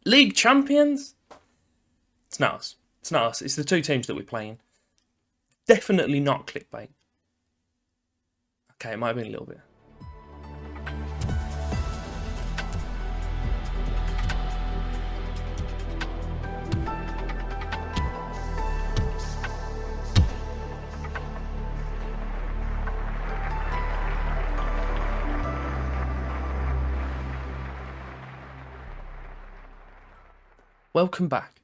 League champions? It's not us. It's not us. It's the two teams that we're playing. Definitely not clickbait. Okay, it might have been a little bit. Welcome back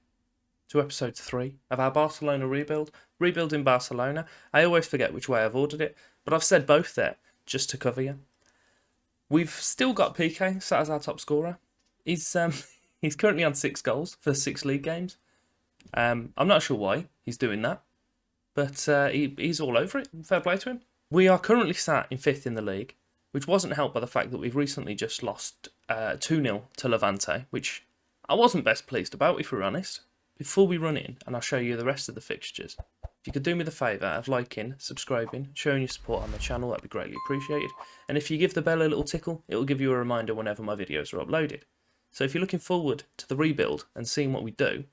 to episode 3 of our Barcelona rebuild. Rebuilding Barcelona. I always forget which way I've ordered it, but I've said both there just to cover you. We've still got PK sat as our top scorer. He's currently on 6 goals for 6 league games. I'm not sure why he's doing that, but he's all over it. Fair play to him. We are currently sat in 5th in the league, which wasn't helped by the fact that we've recently just lost 2-0 to Levante, which I wasn't best pleased about, if we're honest. Before we run in, and I'll show you the rest of the fixtures, if you could do me the favour of liking, subscribing, showing your support on the channel, that'd be greatly appreciated. And if you give the bell a little tickle, it will give you a reminder whenever my videos are uploaded. So if you're looking forward to the rebuild and seeing what we do,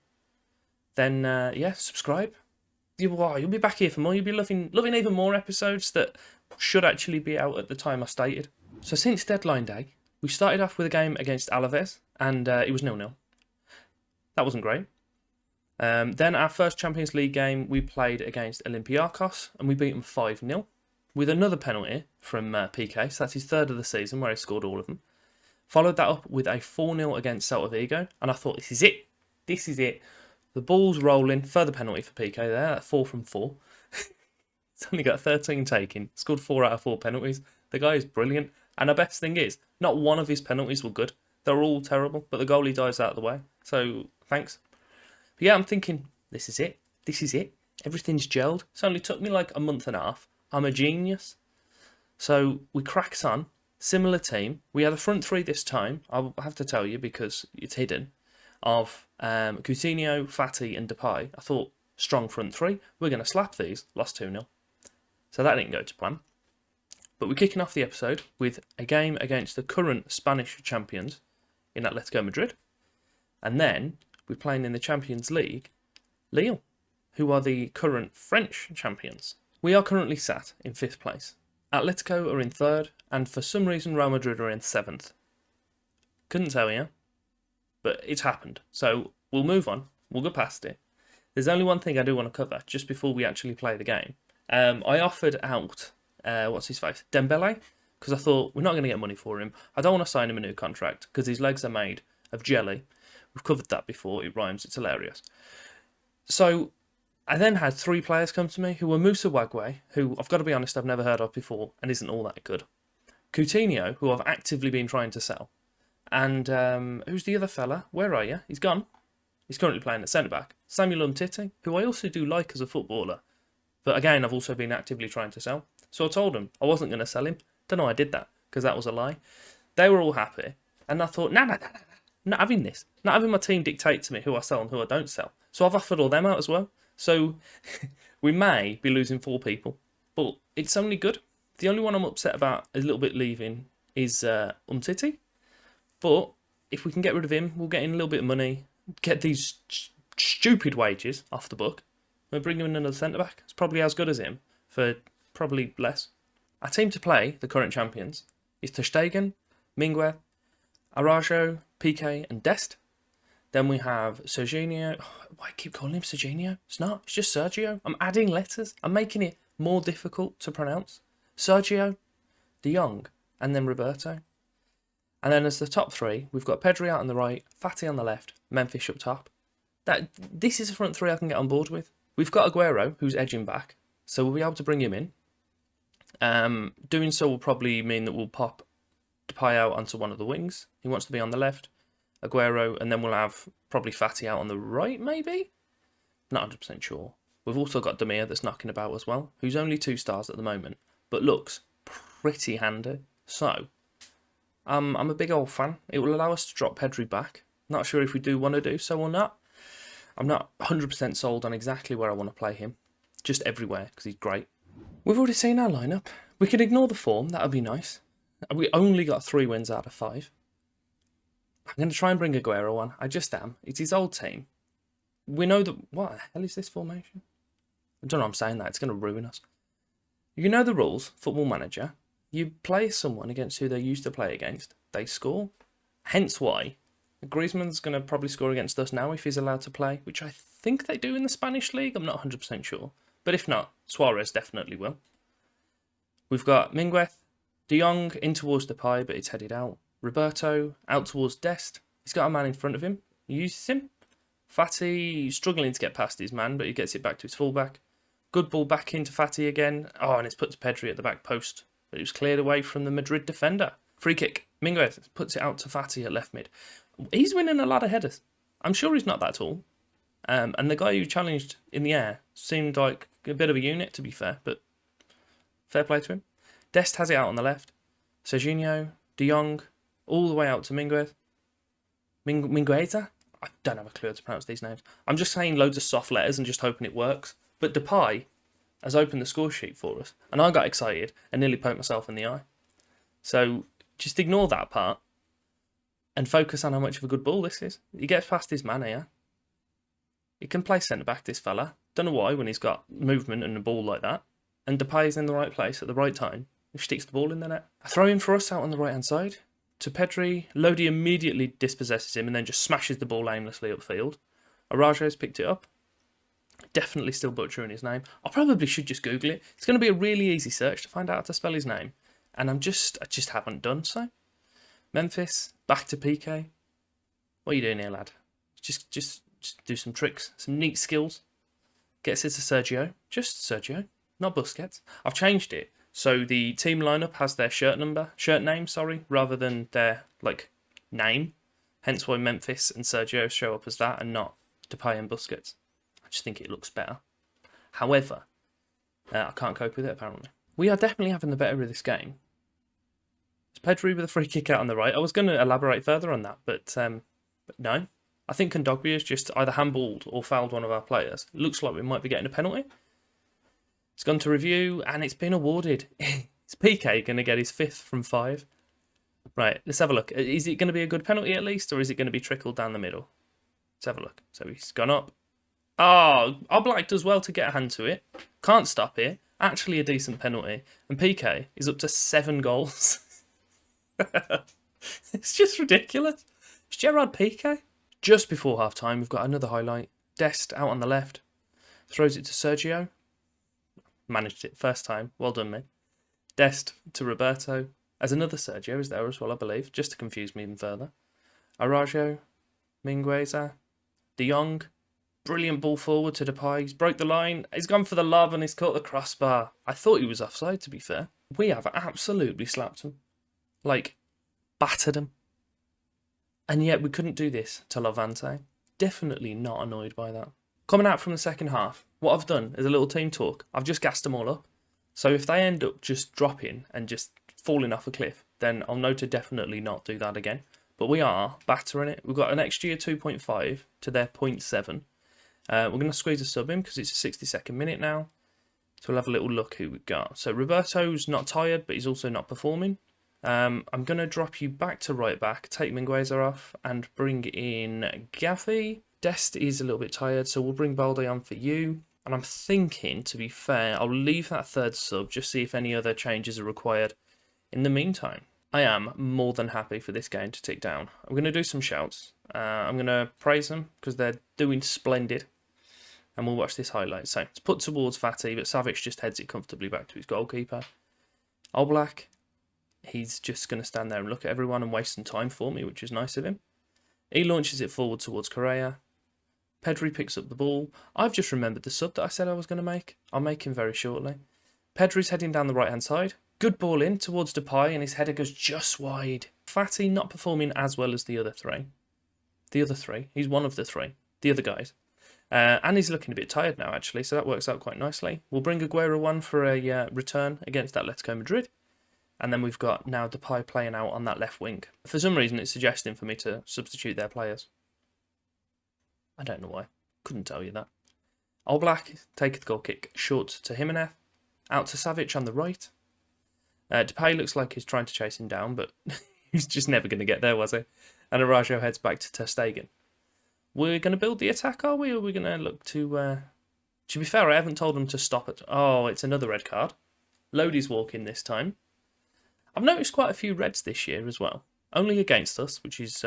then yeah, subscribe. You'll be back here for more. You'll be loving even more episodes that should actually be out at the time I stated. So since deadline day, we started off with a game against Alaves, and it was 0-0. That wasn't great. Then our first Champions League game, we played against Olympiacos, and we beat them 5-0 with another penalty from PK. So that's his 3rd of the season, where he scored all of them. Followed that up with a 4-0 against Celta Vigo, and I thought, this is it. This is it. The ball's rolling. Further penalty for PK there, 4 from 4. He's only got 13 taken. Scored 4 out of 4 penalties. The guy is brilliant. And the best thing is, not one of his penalties were good. They're all terrible, but the goalie dives out of the way. So, thanks. But yeah, I'm thinking, this is it. This is it. Everything's gelled. It's only took me like a month and a half. I'm a genius. So, we cracks on. Similar team. We had a front 3 this time. I'll have to tell you because it's hidden. Of Coutinho, Fati and Depay. I thought, strong front 3. We're going to slap these. Lost 2-0. So that didn't go to plan. But we're kicking off the episode with a game against the current Spanish champions in Atletico Madrid. And then we're playing in the Champions League, Lille, who are the current French champions. We are currently sat in 5th place. Atletico are in 3rd, and for some reason Real Madrid are in 7th. Couldn't tell you, but it's happened. So we'll move on. We'll go past it. There's only one thing I do want to cover just before we actually play the game. I offered out, what's his face, Dembele, because I thought we're not going to get money for him. I don't want to sign him a new contract because his legs are made of jelly. We've covered that before. It rhymes. It's hilarious. So I then had 3 players come to me who were Musa Wagwe, who I've got to be honest, I've never heard of before and isn't all that good. Coutinho, who I've actively been trying to sell. And who's the other fella? Where are you? He's gone. He's currently playing at centre-back. Samuel Umtiti, who I also do like as a footballer. But again, I've also been actively trying to sell. So I told them I wasn't going to sell him. Don't know I did that, because that was a lie. They were all happy. And I thought, no. Not having this. Not having my team dictate to me who I sell and who I don't sell. So I've offered all them out as well. So we may be losing 4 people. But it's only good. The only one I'm upset about a little bit leaving is Umtiti. But if we can get rid of him, we'll get in a little bit of money. Get these stupid wages off the book. We'll bring him in another centre-back. It's probably as good as him for probably less. Our team to play, the current champions, is Ter Stegen, Minguez, Araujo, Piqué and Dest. Then we have Serginho. Oh, why I keep calling him Serginho? It's not. It's just Sergio. I'm adding letters. I'm making it more difficult to pronounce. Sergio, De Jong, and then Roberto. And then as the top 3, we've got Pedri out on the right, Fati on the left, Memphis up top. This is a front 3 I can get on board with. We've got Aguero, who's edging back, so we'll be able to bring him in. Doing so will probably mean that we'll pop Depay out onto one of the wings. He wants to be on the left. Aguero, and then we'll have probably Fati out on the right, maybe? Not 100% sure. We've also got Demir that's knocking about as well, who's only 2 stars at the moment, but looks pretty handy. So, I'm a big old fan. It will allow us to drop Pedri back. Not sure if we do want to do so or not. I'm not 100% sold on exactly where I want to play him. Just everywhere, because he's great. We've already seen our lineup. We can ignore the form, that would be nice. We only got 3 wins out of 5. I'm going to try and bring Aguero on. I just am. It's his old team. We know that... What the hell is this formation? I don't know I'm saying that. It's going to ruin us. You know the rules, Football Manager. You play someone against who they used to play against. They score. Hence why Griezmann's going to probably score against us now if he's allowed to play, which I think they do in the Spanish league. I'm not 100% sure. But if not, Suarez definitely will. We've got Minguez, De Jong in towards Depay, but it's headed out. Roberto out towards Dest. He's got a man in front of him. He uses him. Fati struggling to get past his man, but he gets it back to his fullback. Good ball back into Fati again. Oh, and it's put to Pedri at the back post. But it was cleared away from the Madrid defender. Free kick. Minguez puts it out to Fati at left mid. He's winning a lot of headers. I'm sure he's not that tall. And the guy who challenged in the air seemed like a bit of a unit, to be fair. But fair play to him. Dest has it out on the left. Serginho, De Jong, all the way out to Minguez. Mingueza? I don't have a clue how to pronounce these names. I'm just saying loads of soft letters and just hoping it works. But Depay has opened the score sheet for us. And I got excited and nearly poked myself in the eye. So just ignore that part and focus on how much of a good ball this is. He gets past his man here. He can play centre-back, this fella. Don't know why when he's got movement and a ball like that. And Depay's in the right place at the right time. He sticks the ball in the net. A throw in for us out on the right-hand side. To Pedri. Lodi immediately dispossesses him and then just smashes the ball aimlessly upfield. Arajo's picked it up. Definitely still butchering his name. I probably should just Google it. It's going to be a really easy search to find out how to spell his name. And I just haven't done so. Memphis, back to PK. What are you doing here, lad? Just do some tricks, some neat skills. Gets it to Sergio. Just Sergio, not Busquets. I've changed it. So the team lineup has their shirt name, rather than their name. Hence why Memphis and Sergio show up as that and not Depay and Busquets. I just think it looks better. However, I can't cope with it apparently. We are definitely having the better of this game. It's Pedri with a free kick out on the right. I was going to elaborate further on that, but no. I think Kondogbia has just either handballed or fouled one of our players. It looks like we might be getting a penalty. It's gone to review and it's been awarded. Is PK going to get his 5th from 5? Right, let's have a look. Is it going to be a good penalty at least, or is it going to be trickled down the middle? Let's have a look. So he's gone up. Oh, Oblak does well to get a hand to it. Can't stop it. Actually a decent penalty. And PK is up to 7 goals. It's just ridiculous. It's Gerard Piqué. Just before half time, we've got another highlight. Dest out on the left. Throws it to Sergio. Managed it first time. Well done, mate. Dest to Roberto. As another Sergio is there as well, I believe, just to confuse me even further. Arajo. Mingueza. De Jong. Brilliant ball forward to Depay. He's broke the line. He's gone for the lob and he's caught the crossbar. I thought he was offside, to be fair. We have absolutely slapped him. Battered him. And yet we couldn't do this to Levante. Definitely not annoyed by that. Coming out from the second half, what I've done is a little team talk. I've just gassed them all up. So if they end up just dropping and just falling off a cliff, then I'll know to definitely not do that again. But we are battering it. We've got an XG of 2.5 to their 0.7. We're going to squeeze a sub in because it's a 62nd minute now. So we'll have a little look who we've got. So Roberto's not tired, but he's also not performing. I'm going to drop you back to right back, take Mingueza off, and bring in Gaffy. Dest is a little bit tired, so we'll bring Balde on for you. And I'm thinking, to be fair, I'll leave that third sub, just see if any other changes are required. In the meantime, I am more than happy for this game to tick down. I'm going to do some shouts. I'm going to praise them because they're doing splendid. And we'll watch this highlight. So it's put towards Fati, but Savic just heads it comfortably back to his goalkeeper. Oblak, he's just going to stand there and look at everyone and waste some time for me, which is nice of him. He launches it forward towards Correa. Pedri picks up the ball. I've just remembered the sub that I said I was going to make. I'll make him very shortly. Pedri's heading down the right-hand side. Good ball in towards Depay, and his header goes just wide. Fati not performing as well as the other three. The other three. He's one of the three. The other guys. And he's looking a bit tired now, actually, so that works out quite nicely. We'll bring Aguero on for a return against Atletico Madrid. And then we've got now Depay playing out on that left wing. For some reason, it's suggesting for me to substitute their players. I don't know why. Couldn't tell you that. Oblak, take the goal kick short to Jimenez. Out to Savic on the right. Depay looks like he's trying to chase him down, but he's just never going to get there, was he? And Arajo heads back to Ter Stegen. We're going to build the attack, are we? Or are we going to look to... To be fair, I haven't told them to stop it. Oh, it's another red card. Lodi's walking this time. I've noticed quite a few reds this year as well. Only against us, which is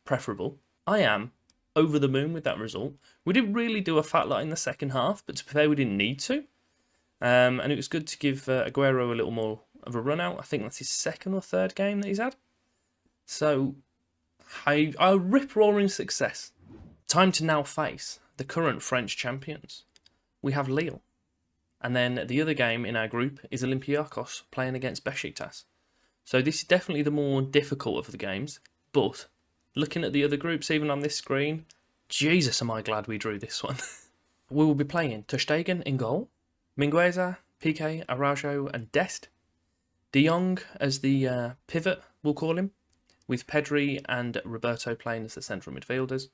preferable. I am over the moon with that result. We didn't really do a fat lot in the second half, but to be fair, we didn't need to. And it was good to give Aguero a little more of a run out. I think that's his second or third game that he's had. So, a rip-roaring success. Time to now face the current French champions. We have Lille. And then the other game in our group is Olympiacos playing against Besiktas. So this is definitely the more difficult of the games. But looking at the other groups, even on this screen, Jesus, am I glad we drew this one. We will be playing Ter Stegen in goal, Mingueza, Piqué, Arajo and Dest. De Jong as the pivot, we'll call him, with Pedri and Roberto playing as the central midfielders.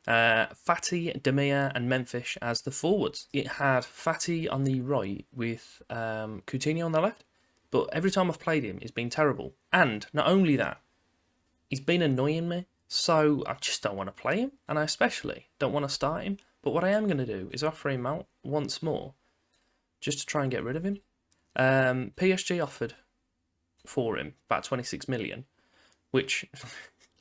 Fati, Demir and Memphis as the forwards. It had Fati on the right with Coutinho on the left, but every time I've played him, it's been terrible. And not only that, he's been annoying me, so I just don't want to play him, and I especially don't want to start him. But what I am going to do is offer him out once more, just to try and get rid of him. PSG offered for him about 26 million, which...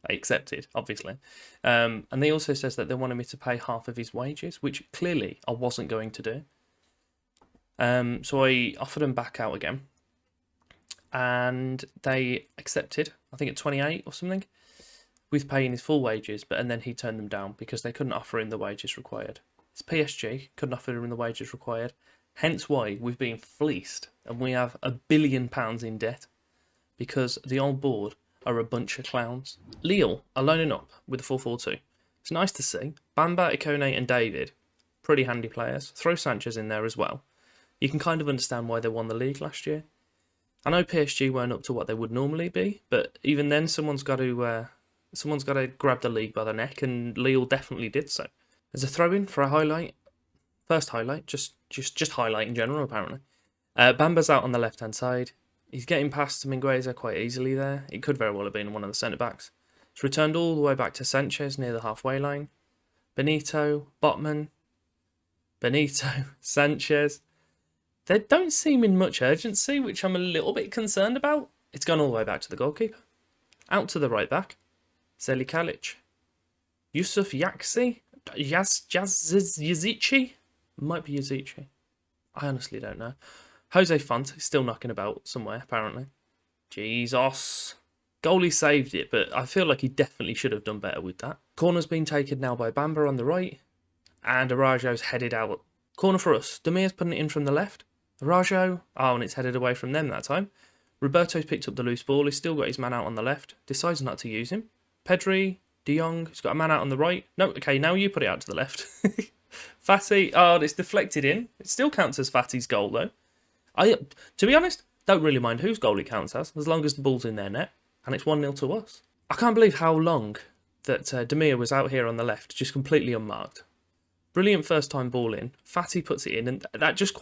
I accepted, obviously. And they also says that they wanted me to pay half of his wages, which clearly I wasn't going to do. So I offered him back out again. And they accepted, I think at 28 or something, with paying his full wages, and then he turned them down because they couldn't offer him the wages required. It's PSG, couldn't offer him the wages required. Hence why we've been fleeced and we have £1 billion in debt because the old board are a bunch of clowns. Lille are loaning up with the 4-4-2. It's nice to see. Bamba, Ikone and David, pretty handy players. Throw Sanchez in there as well. You can kind of understand why they won the league last year. I know PSG weren't up to what they would normally be, but even then someone's got to grab the league by the neck, and Lille definitely did so. There's a throw-in for a highlight. First highlight, just highlight in general apparently. Bamba's out on the left-hand side. He's getting past Mingueza quite easily there. It could very well have been one of the centre-backs. It's returned all the way back to Sanchez near the halfway line. Benito, Botman, Benito, Sanchez. They don't seem in much urgency, which I'm a little bit concerned about. It's gone all the way back to the goalkeeper. Out to the right back. Zeli Kalic. Yusuf Yaksi? Yazici? Might be Yazici. I honestly don't know. Jose Font is still knocking about somewhere, apparently. Jesus. Goalie saved it, but I feel like he definitely should have done better with that. Corner's been taken now by Bamba on the right, and Arajo's headed out. Corner for us. Demir's putting it in from the left. Arajo, and it's headed away from them that time. Roberto's picked up the loose ball. He's still got his man out on the left. Decides not to use him. Pedri, De Jong, he's got a man out on the right. No, okay, now you put it out to the left. Fati, it's deflected in. It still counts as Fati's goal, though. To be honest, don't really mind whose goal it counts as long as the ball's in their net, and it's 1-0 to us. I can't believe how long that Demir was out here on the left, just completely unmarked. Brilliant first time ball in. Fati puts it in, and that just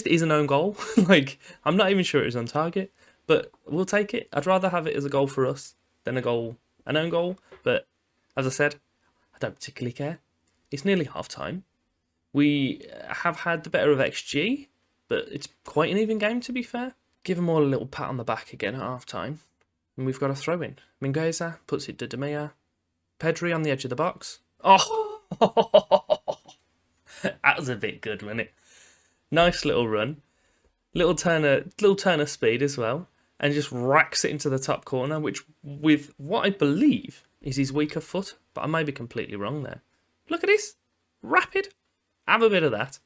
is an own goal. Like, I'm not even sure it was on target, but we'll take it. I'd rather have it as a goal for us than an own goal, but as I said, I don't particularly care. It's nearly half time. We have had the better of XG, but it's quite an even game, to be fair. Give them all a little pat on the back again at half-time. And we've got a throw-in. Mingueza puts it to Demir. Pedri on the edge of the box. Oh! That was a bit good, wasn't it? Nice little run. Little turn of speed as well. And just racks it into the top corner, which with what I believe is his weaker foot. But I may be completely wrong there. Look at this. Rapid. Have a bit of that.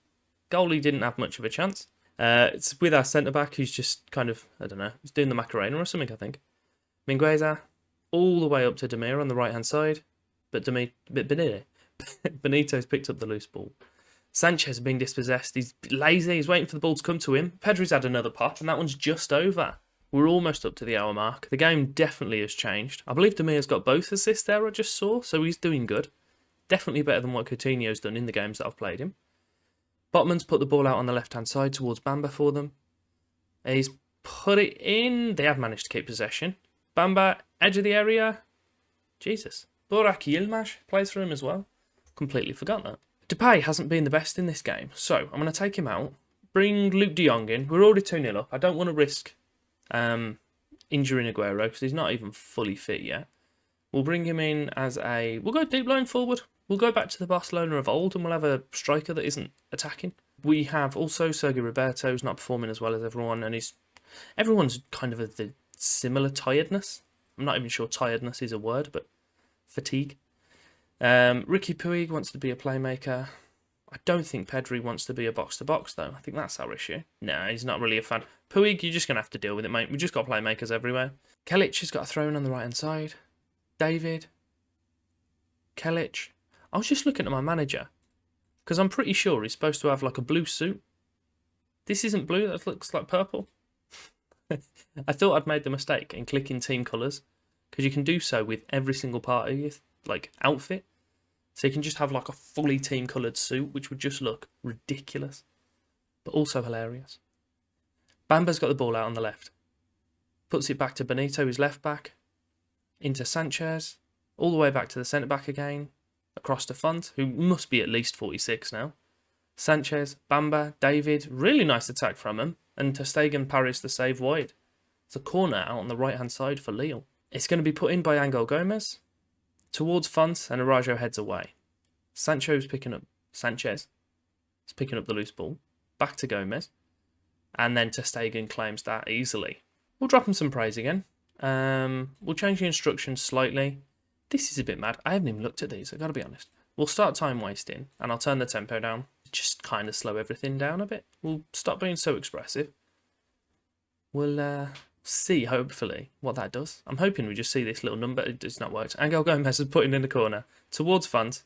Goalie didn't have much of a chance. It's with our centre-back who's just kind of, I don't know, he's doing the Macarena or something, I think. Mingueza, all the way up to Demir on the right-hand side. But Benito's picked up the loose ball. Sanchez has been dispossessed. He's lazy. He's waiting for the ball to come to him. Pedri's had another pop, and that one's just over. We're almost up to the hour mark. The game definitely has changed. I believe Demir's got both assists there, I just saw, so he's doing good. Definitely better than what Coutinho's done in the games that I've played him. Botman's put the ball out on the left-hand side towards Bamba for them. He's put it in. They have managed to keep possession. Bamba, edge of the area. Jesus. Burak Yilmaz plays for him as well. Completely forgot that. Depay hasn't been the best in this game, so I'm going to take him out. Bring Luke de Jong in. We're already 2-0 up. I don't want to risk injuring Aguero because he's not even fully fit yet. We'll bring him in as a... We'll go deep line forward. We'll go back to the Barcelona of old and we'll have a striker that isn't attacking. We have also Sergio Roberto, who's not performing as well as everyone, and everyone's kind of the similar tiredness. I'm not even sure tiredness is a word, but fatigue. Ricky Puig wants to be a playmaker. I don't think Pedri wants to be a box-to-box, though. I think that's our issue. No, he's not really a fan. Puig, you're just going to have to deal with it, mate. We've just got playmakers everywhere. Kelic has got a throw-in on the right-hand side. David. Kelic. I was just looking at my manager, because I'm pretty sure he's supposed to have like a blue suit. This isn't blue, that looks like purple. I thought I'd made the mistake in clicking team colours, because you can do so with every single part of your outfit. So you can just have like a fully team coloured suit, which would just look ridiculous, but also hilarious. Bamba's got the ball out on the left. Puts it back to Benito, who's left back. Into Sanchez. All the way back to the centre back again. Across to Font, who must be at least 46 now. Sanchez, Bamba, David. Really nice attack from him. And ter Stegen parries the save wide. It's a corner out on the right-hand side for Lille. It's going to be put in by Angel Gomez. Towards Font, and Arajo heads away. Sanchez is picking up the loose ball. Back to Gomez. And then ter Stegen claims that easily. We'll drop him some praise again. We'll change the instructions slightly. This is a bit mad. I haven't even looked at these, I've got to be honest. We'll start time wasting, and I'll turn the tempo down. Just kind of slow everything down a bit. We'll stop being so expressive. We'll see, hopefully, what that does. I'm hoping we just see this little number. It's not worked. Angel Gomez is putting in the corner. Towards Font.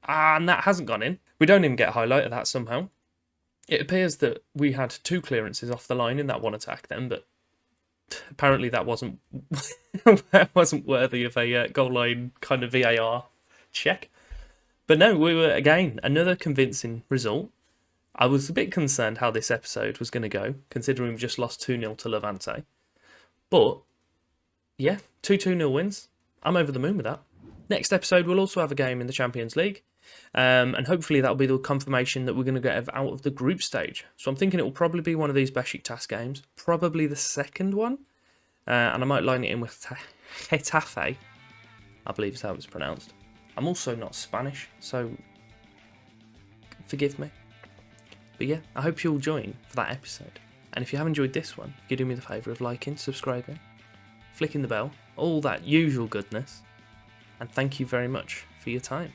And that hasn't gone in. We don't even get a highlight of that somehow. It appears that we had 2 clearances off the line in that one attack then, but apparently that wasn't worthy of a goal line kind of VAR check. But no, we were, again, another convincing result. I was a bit concerned how this episode was going to go, considering we've just lost 2-0 to Levante. But, yeah, 2-2-0 wins. I'm over the moon with that. Next episode, we'll also have a game in the Champions League. And hopefully that'll be the confirmation that we're going to get out of the group stage. So I'm thinking it will probably be one of these Besiktas games. Probably the second one. And I might line it in with Getafe. I believe is how it's pronounced. I'm also not Spanish, so forgive me. But yeah, I hope you'll join for that episode. And if you have enjoyed this one, you do me the favour of liking, subscribing, flicking the bell, all that usual goodness. And thank you very much for your time.